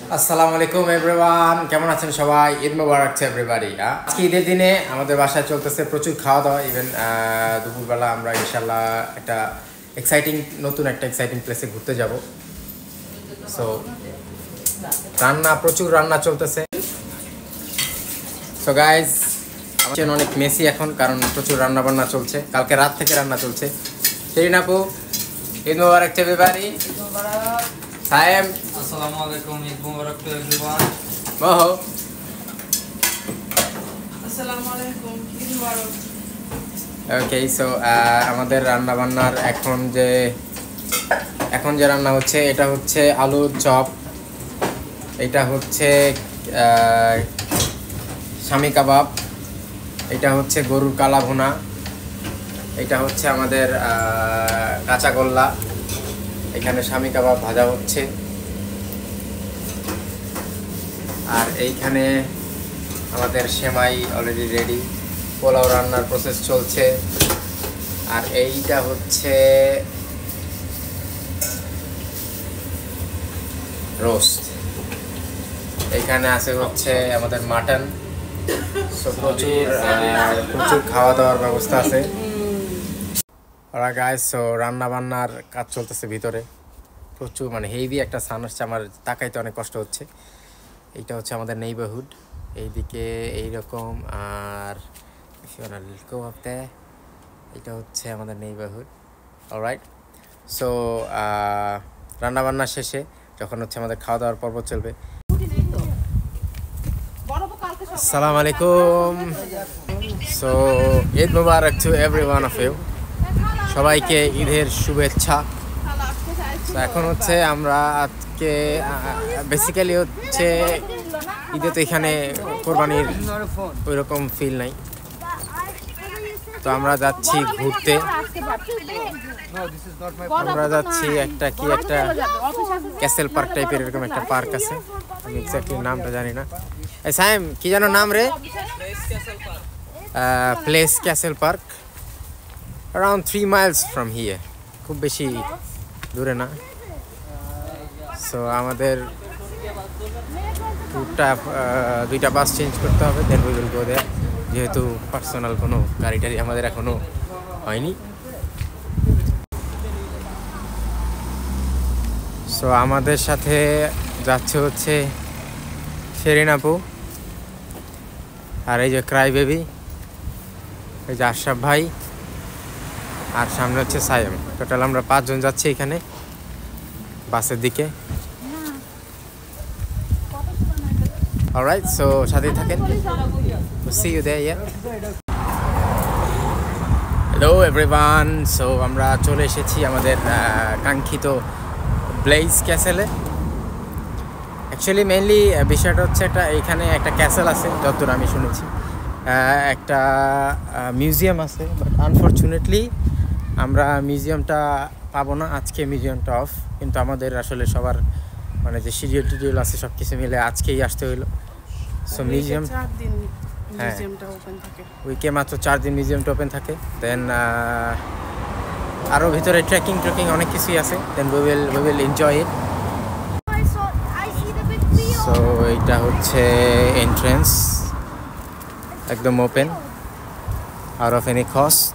আসসালামু আলাইকুম এভরিওয়ান, কেমন আছেন সবাই? ঈদ মোবারক টু এভরিবডি। আজকে ঈদের দিনে আমাদের বাসায় চলতেছে প্রচুর খাওয়া দাওয়া। ইভেন দুপুরবেলা আমরা ইনশাল্লাহ একটা নতুন একটা এক্সাইটিং প্লেসে ঘুরতে যাব। সো প্রচুর রান্না চলতেছে। সো গাইজ, আমার অনেক মেসি এখন, কারণ প্রচুর রান্না বান্না চলছে, কালকে রাত থেকে রান্না চলছে। শিরিন আপু, ঈদ মোবারক টু এভরিবডি। সায়েম, আসসালামু আলাইকুম, ঈদ মুবারক টু এভরিওয়ান। মোহো, আসসালামু আলাইকুম, ঈদ মুবারক। ওকে। সো আমাদের রান্না বান্নার এখন যে রান্না হচ্ছে, এটা হচ্ছে আলুর চপ, এটা হচ্ছে শামি কাবাব, এটা হচ্ছে গরুর কালা ভুনা, এটা হচ্ছে আমাদের কাঁচা গোল্লা, এখানে শামি কাবাব ভাজা হচ্ছে, আর এইখানে আমাদের সেমাই অলরেডি রেডি, পোলাও রান্নার প্রসেস চলছে, আর এইটা হচ্ছে রোস্ট, এইখানে আছে হচ্ছে আমাদের মাটন। সো প্রচুর খাওয়া দাওয়ার ব্যবস্থা আছে। ওরা গাইস, সো রান্না বান্নার কাজ চলতেছে ভিতরে, প্রচুর মানে হেভি একটা সান আসছে, আমার তাকাইতে অনেক কষ্ট হচ্ছে। এইটা হচ্ছে আমাদের নেইবারহুড, এইদিকে এইরকম, আর এটা হচ্ছে আমাদের নেইবারহুড। অলরাইট, সো রান্নাবান্না শেষে যখন হচ্ছে আমাদের খাওয়া দাওয়ার পর্ব চলবে। আসসালামু আলাইকুম। So Eid Mubarak to every one of you, সবাইকে ঈদের শুভেচ্ছা। এখন হচ্ছে আমরা আজকে বেসিক্যালি হচ্ছে ঈদে তো এখানে কোরবানির ওই রকম ফিল নাই, তো আমরা যাচ্ছি ঘুরতে। আমরা যাচ্ছি একটা ক্যাসেল পার্ক টাইপের, এরকম একটা পার্ক আছে, আমি এক্স্যাক্টলি নামটা জানি না। সাইম, কি যেন নাম রে? Place castle park, around 3 miles from here, খুব বেশি দূরে না। সো আমাদের দুইটা বাস চেঞ্জ করতে হবে, দেন উই উইল গো দেয়ার, যেহেতু পার্সোনাল কোনো গাড়ি টাড়ি আমাদের এখনো হয়নি। সো আমাদের সাথে যাচ্ছে হচ্ছে শিরিন আপু, আর এই যে ক্রাই বেবি, এই যে আশরাফ ভাই, আর সামনে হচ্ছে সায়েম। টোটাল আমরা 5 জন যাচ্ছি এখানে বাসের দিকে। অলরাইট, সো সাথেই থাকেন, see you there. Hello everyone, so আমরা চলে এসেছি আমাদের কাঙ্ক্ষিত ব্লেজ ক্যাসেলে। অ্যাকচুয়ালি মেইনলি বিষয়টা হচ্ছে এখানে একটা ক্যাসেল আছে, যতদূর আমি শুনেছি, একটা মিউজিয়াম আছে, বাট আনফর্চুনেটলি আমরা মিউজিয়ামটা পাবো না আজকে, মিউজিয়ামটা অফ। কিন্তু আমাদের আসলে সবার মানে যে শিডিউল আছে সব কিছু মিলে আজকেই আসতে হইলো। সো মিউজিয়াম, হ্যাঁ, উইকে মাত্র 4 দিন মিউজিয়ামটা ওপেন থাকে। দেন আরও ভিতরে ট্রেকিং অনেক কিছুই আছে, then we will enjoy it. So এইটা হচ্ছে এন্ট্রেন্স, একদম open, out of any cost.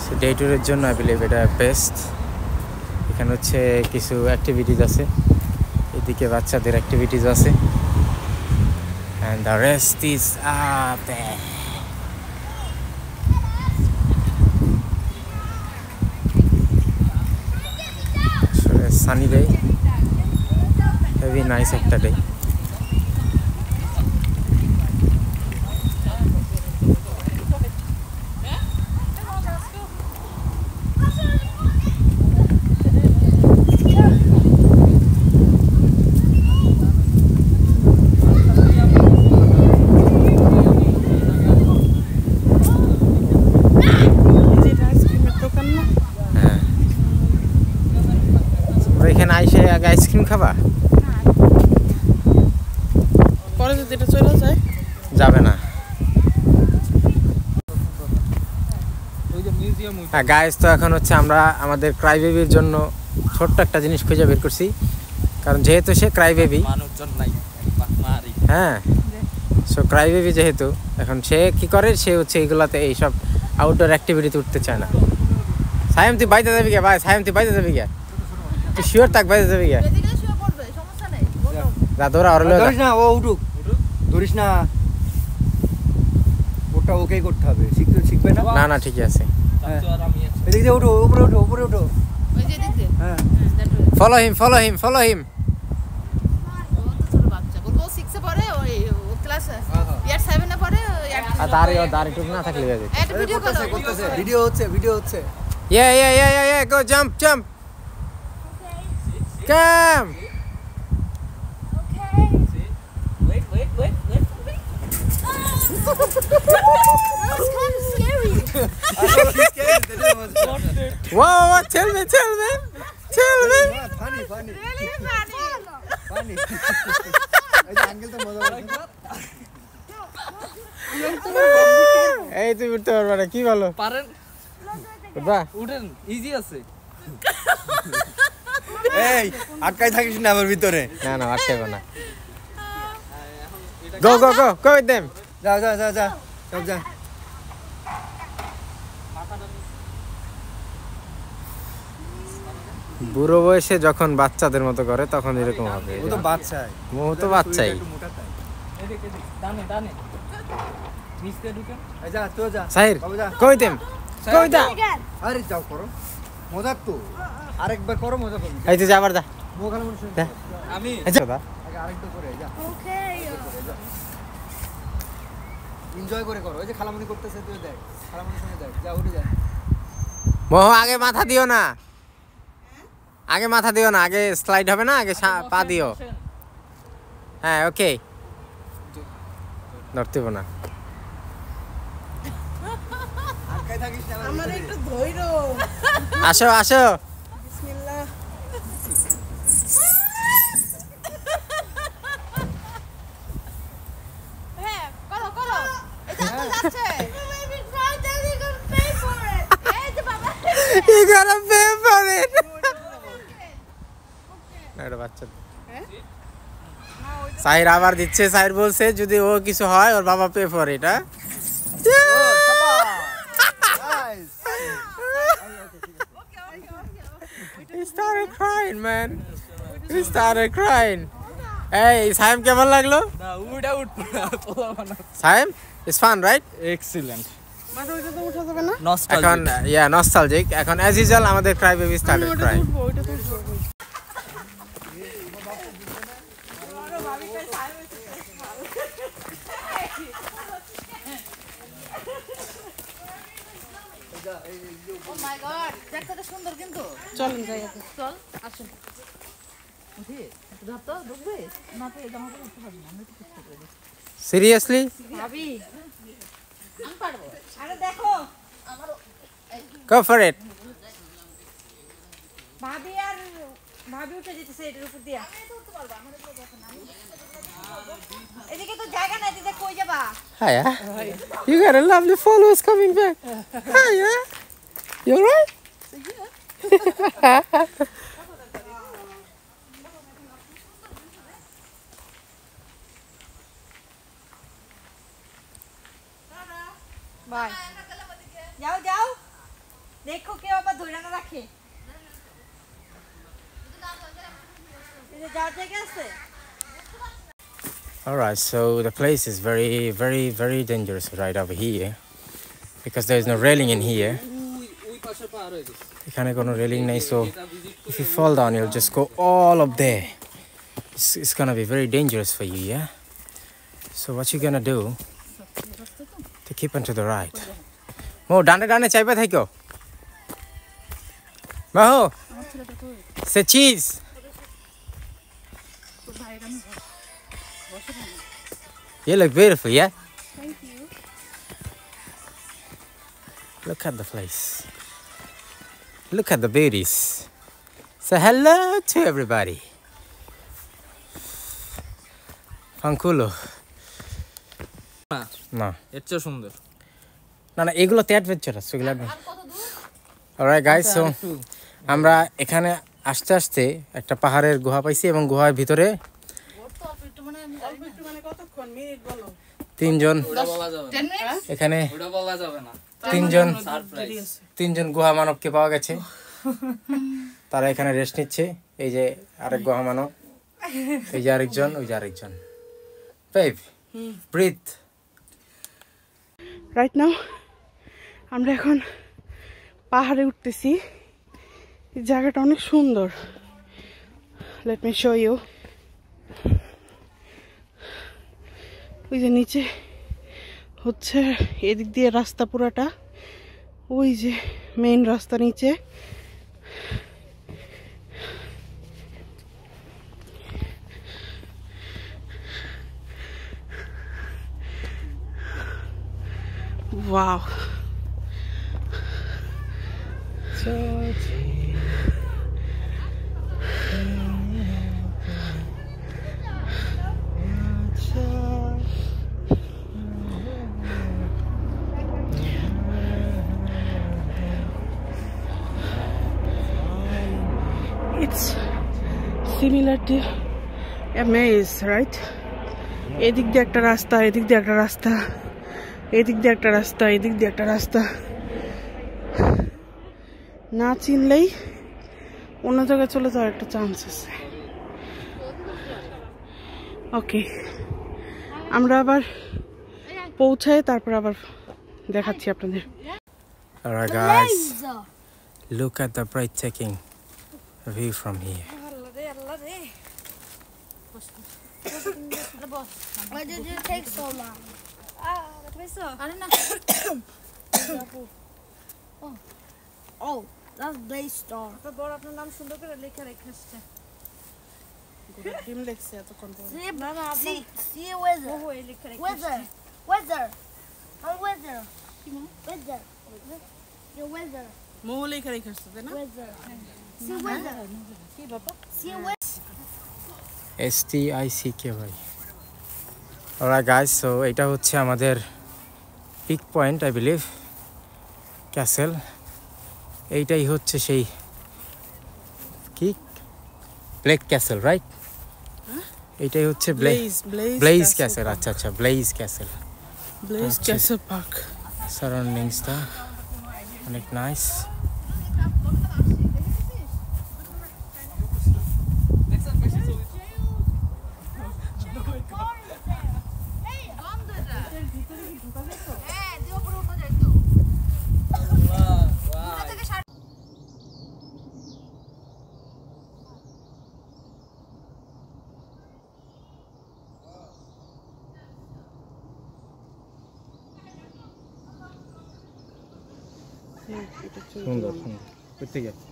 So day ট্যুরের জন্য আই বিলিভ এটা বেস্ট। এখানে হচ্ছে কিছু অ্যাক্টিভিটিস আছে, এদিকে বাচ্চাদের অ্যাক্টিভিটিস আছে, and the rest is up there. So a sunny day, very nice একটা day. এখানে আইসে আগে আইসক্রিম খাবা, পরে যদি এটা চলে যায় যাবে না। হ্যাঁ গাইস, তো এখন হচ্ছে আমরা আমাদের ক্রাই বেবির জন্য ছোট্ট একটা জিনিস খুঁজে বের করছি, কারণ যেহেতু সে ক্রাই বেবি, মানুষজন নাই মারি হ্যাঁ, সো ক্রাই বেবি যেহেতু, এখন সে কি করে, সে হচ্ছে এইগুলাতে এইসব আউটডোর অ্যাক্টিভিটিতে উঠতে চায় না। সাইম তুই বাইতে যাবি কে ভাই? সাইম তুই বাইতে যাবি কে? তুই শিওর থাক বাইতে যাবি কে? এদিকে শুয়ে পড়বে, সমস্যা নেই। বলো। যা দৌড়া, আর ধরিস না, ও উঠুক, ধরিস না, ওটা ওকেই করতে হবে, শিখবে না। না না ঠিকই আছে। হ্যাঁ। আর আমি এদিক দিয়ে উঠো, উপরে উঠো, উপরে উঠো। ওই যে এদিক দিয়ে। হ্যাঁ, হ্যাঁ, that way। Follow him, follow him, follow him. ও তো ছোট বাচ্চা। বলবো 6 এ পড়ে, ওই ক্লাস ইয়ার 7 এ পড়ে, আর দাঁড়ি টুক না থাকলে হয়ে যাবে। এড ভিডিও করো। করতেছে, ভিডিও হচ্ছে। Yeah, go jump. Come. wait That's kind of scary. Wow, tell me. Funny Really funny. এই যে আঙ্কেল তো মজা করছে। এই তুই উঠতে পারবে না, কি বলো? পারেন উঠবা? উঠেন ইজি আছে এই আটকাই থাকিস না আমার ভিতরে। না আটকাবো না। Go with them. যা সব যা। বুড়ো বয়সে যখন বাচ্চাদের মতো করে তখন এরকম হবে। ও তো বাচ্চাই, ও তো বাচ্চাই। একটু মোটা তাই। এদিকে ডানে নিচে ঢুকেন এই যা, তুই যা। সাহির, বাবু যা। go with them. আরে যাও করো, মজার তো, আরেকবার করো, মজা করবি। এই তুই যা, আবার যা। মোখানে মনে শুনে যা। আমি এই যা। আগে আরেকটা করে যা, Okay. এনজয় করে করো। ওই যে খালামুনি করতেছে, তুই দেখ, খালামুনি শুনে দেখ, যা উঠে যা। মোহ আগে মাথা দিও না, আগে স্লাইড হবে না, আগে পা দিও। হ্যাঁ ওকে, ধরতে না। আটকাই থাকিস না আমার আমার ভিতরে। একটু ধৈর্য। আসো। বিসমিল্লাহ। হ্যাঁ, করো। এটা তো যাচ্ছে। এই যে বাবা। You gotta pay for it. না, এটা বাচ্চা। সাহির আবার দিচ্ছে। সাহির বলছে যদি ও কিছু হয় ওর বাবা পে ফর এটা। Nice. He started crying, man. He started crying. Hey, Saim কেমন লাগলো? না উঠবো না পোলা বানা Saim, it's fun, right? Excellent but ওইটা তো উঠা যাবে না। এখন নস্টালজিক। এখন as usual আমাদের ক্রাই বেবি started crying. ওইটা তো উঠবো। ও মাই গড, দেখতে সুন্দর কিন্তু। চলেন যাই এখন। চল, আসুন। Seriously? ভাবি, আমি পারবো। আরে দেখো, Go for it. ভাবি উঠে যেতেছে এটার উপর দিয়া। এদিকে তো জায়গা নাই, দিদা কই যাবা? Hiya. You got a lovely followers coming back. Hiya. You alright? Bye. যাও দেখো কেউ আবার ধরে না রাখে। এই যে যার জায়গা আছে। Alright, so the place is very dangerous right over here because there is no railing in here. ওই পাশে পার হয়ে গেছে এখানে কোনো railing নেই, so if you fall down you'll just go all up there. It's gonna be very dangerous for you, yeah? So what you gonna do to keep onto the right? Mo, ডানে চাইবে থাকো। Maho, say cheese. You look beautiful, yeah? Thank you. Look at the place. Look at the beauties. Say hello to everybody. Fanculo. না না এর চেয়ে সুন্দর না এগুলো তে অ্যাডভেঞ্চারাস, এগুলো Alright guys, so আমরা এখানে আস্তে আস্তে একটা পাহাড়ের গুহা পাইছি এবং গুহার ভিতরে তিনজন এখানে তিনজন গুহা মানবকে পাওয়া গেছে। তারা এখানে রেস্ট নিচ্ছে। এই যে আরেক গুহা মানব, এই যে আরেকজন, ওই যে আরেকজন। ব্রিথ। রাইট নাও আমরা এখন পাহাড়ে উঠতেছি। এই জায়গাটা অনেক সুন্দর। Let me show you. ওই যে নিচে হচ্ছে এদিক দিয়ে রাস্তা পুরাটা, ওই যে মেইন রাস্তা নিচে। Wow. It's similar to a maze, right? এদিক দিয়ে একটা রাস্তা, এদিক দিয়ে একটা রাস্তা, এদিক দিয়ে একটা রাস্তা, এদিক দিয়ে একটা রাস্তা। না চিনলেই অন্য জায়গায় চলে যাওয়ার একটা চান্স আছে। ওকে, আমরা আবার পৌঁছায় তারপর আবার দেখাচ্ছি আপনাদের। Alright guys, look at the breathtaking view from here. Why did it take so long? Oh, that's Blaze Star. বড় আপনার নাম সুন্দর করে লেখা রেখেছে। টিম লেখছে এতক্ষণ পরে। See weather. Weather. Weather. Weather. Weather. Your weather. মোহ লেখা রেখেছে তাই না? Weather. See weather. কি বাবা? See weather. STICKY. Alright guys, so এটা হচ্ছে আমাদের peak point, I believe castle. এইটাই হচ্ছে সেই কি ব্লেক ক্যাসেল, রাইট? এইটাই হচ্ছে ব্লেজ ক্যাসেল। আচ্ছা আচ্ছা, blaze castle. Blaze castle park. সারাউন্ডিংসটা অনেক নাইস। সুন্দর সুন্দর করতে গেছে।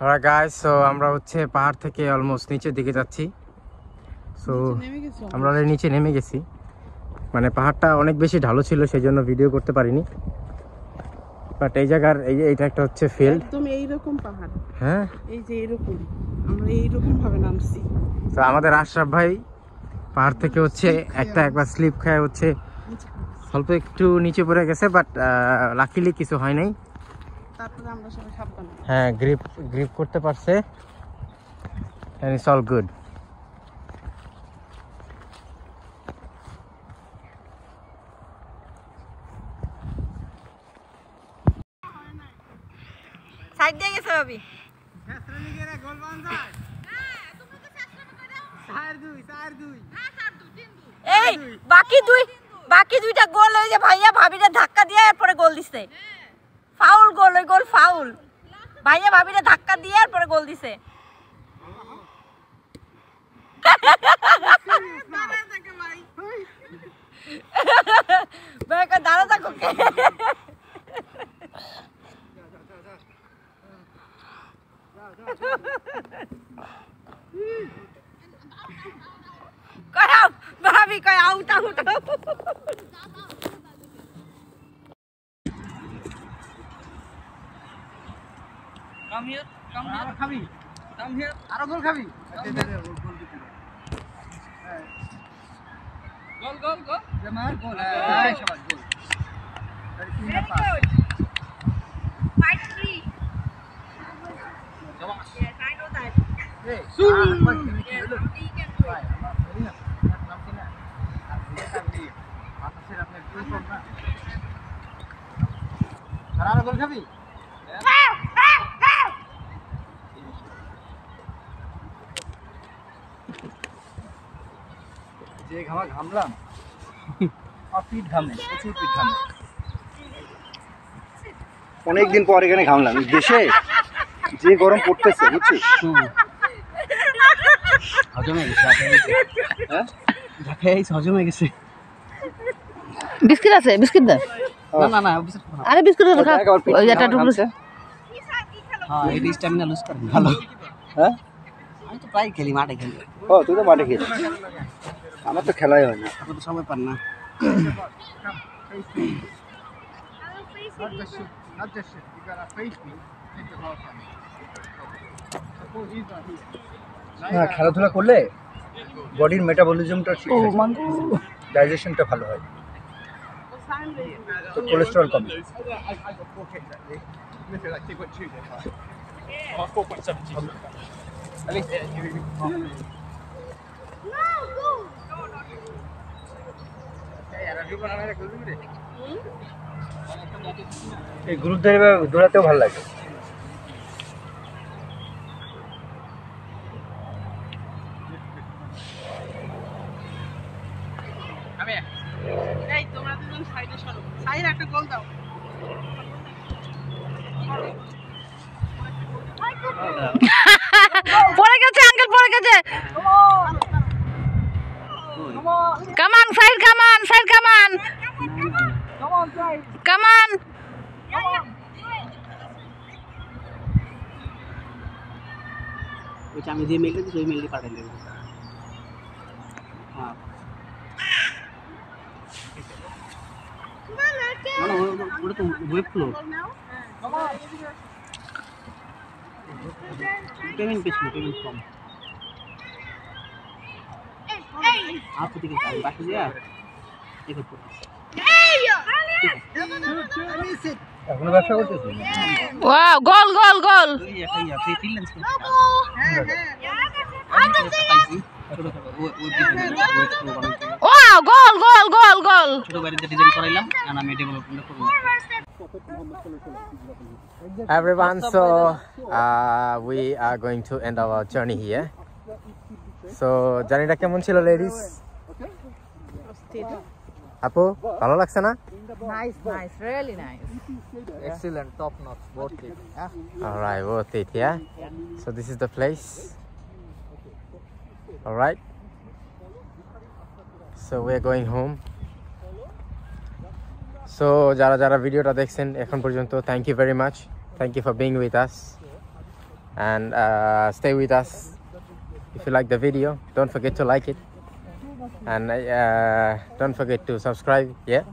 Alright guys, so আমরা হচ্ছে পাহাড় থেকে অলমোস্ট নিচের দিকে যাচ্ছি। সো আমরা নিচে নেমে গেছি। মানে পাহাড়টা অনেক বেশি ঢালু ছিল, সেই জন্য ভিডিও করতে পারিনি। বাট এই জায়গার এইটা একটা হচ্ছে ফিল্ড, একদম এইরকম পাহাড়। হ্যাঁ, এই যে এরকম আমরা এইরকম ভাবে নামছি। তো আমাদের আশরাফ ভাই পাহাড় থেকে হচ্ছে একবার স্লিপ খায় হচ্ছে অল্প একটু নিচে পড়ে গেছে, বাট লাকিলি কিছু হয় নাই। তারপরে আমরা সবাই সাবধান। হ্যাঁ, গ্রিপ করতে পারছে, and it's all good. Side দিয়ে গেছে ভাবি। এই বাকি দুইটা গোল ওই যে ভাইয়া ভাবিরে ধাক্কা দিয়ে এরপরে গোল দিছে। ফাউল গোল, ওই গোল ফাউল। ভাইয়া ভাবিরে ধাক্কা দিয়ে এরপরে গোল দিছে। ভাই কই দাঁড়া থাকো কে? করাও ভাবি কই আউট আউট। Come here. খাবি Come here. আরো গোল খাবি। Go Goal, goal, goal. Jamar goal. Hai shabash goal. Very good. 5-3. Yes, I know that. Hey. Yes, only he can do it. Sarara goal খাবি? যে ঘামলাম আর পিঠ ঘামে প্রচুর পিঠ ঘামে অনেকদিন পর এখানে ঘামলাম দেশে যে গরম পড়তেছে বুঝছিস হজমে গেছে হ্যাঁ ঢাকায় হজমে গেছে বিস্কিট আছে বিস্কিট দে না না বিস্কুট আরে বিস্কুট খা ওই একটা টুকরো হ্যাঁ এই স্ট্যামিনা লুজ করে ভালো হ্যাঁ আমি তো প্রায় খেলি মাঠে খেলি ও তুই তো মাঠে খেলিস আমার তো খেলাই হয় না এখন তো সময় পান না হ্যাঁ খেলাধুলা করলে বডির মেটাবলিজমটা ঠিক থাকে ডাইজেশনটা ভালো হয় তো কোলেস্টেরল কমে এই গ্রুপ ধরে দৌড়াতেও ভালো লাগে এই তোমরা দুজন সাইডে সরো সাইড একটা গোল দাও পড়ে গেছে আঙ্কেল পড়ে গেছে কামান সাইড কামান সাইড কামান কামান ওই আমি যে মেলটা দিছি ওই মেলটি পাঠাই দেব হ্যাঁ না ওটা তো web flow payment payment form आपको ठीक है बाकी दिया एक और এখনো ব্যবসা করতেছিস ওয়াও গোল গোল গোল ये क्या फ्री फ्रीलांस कर ওয়াও গোল গোল গোল গোল ছোট বাড়িতে ডিজাইন করাইলাম আর আমি ডেভেলপমেন্ট করব Everyone, so we are going to end our journey here. So journey টা কেমন ছিল ladies? আপু ভালো লাগছে না? Nice nice really nice excellent top notch worth it All right, worth it, yeah. So this is the place. All right. So we are going home. So যারা যারা ভিডিওটা দেখছেন এখন পর্যন্ত thank you very much. Thank you for being with us and stay with us. If you like the video, don't forget to like it and don't forget to subscribe, yeah.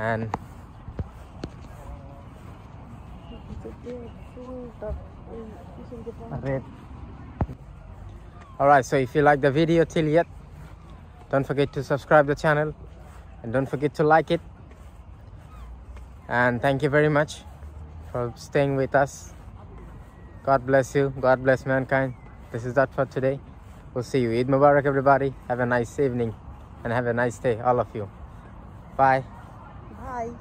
And red. All right, so if you like the video till yet, don't forget to subscribe the channel and don't forget to like it. And thank you very much for staying with us. God bless you. God bless mankind. This is that for today. We'll see you. Eid Mubarak, everybody. Have a nice evening and have a nice day, all of you. Bye. Bye.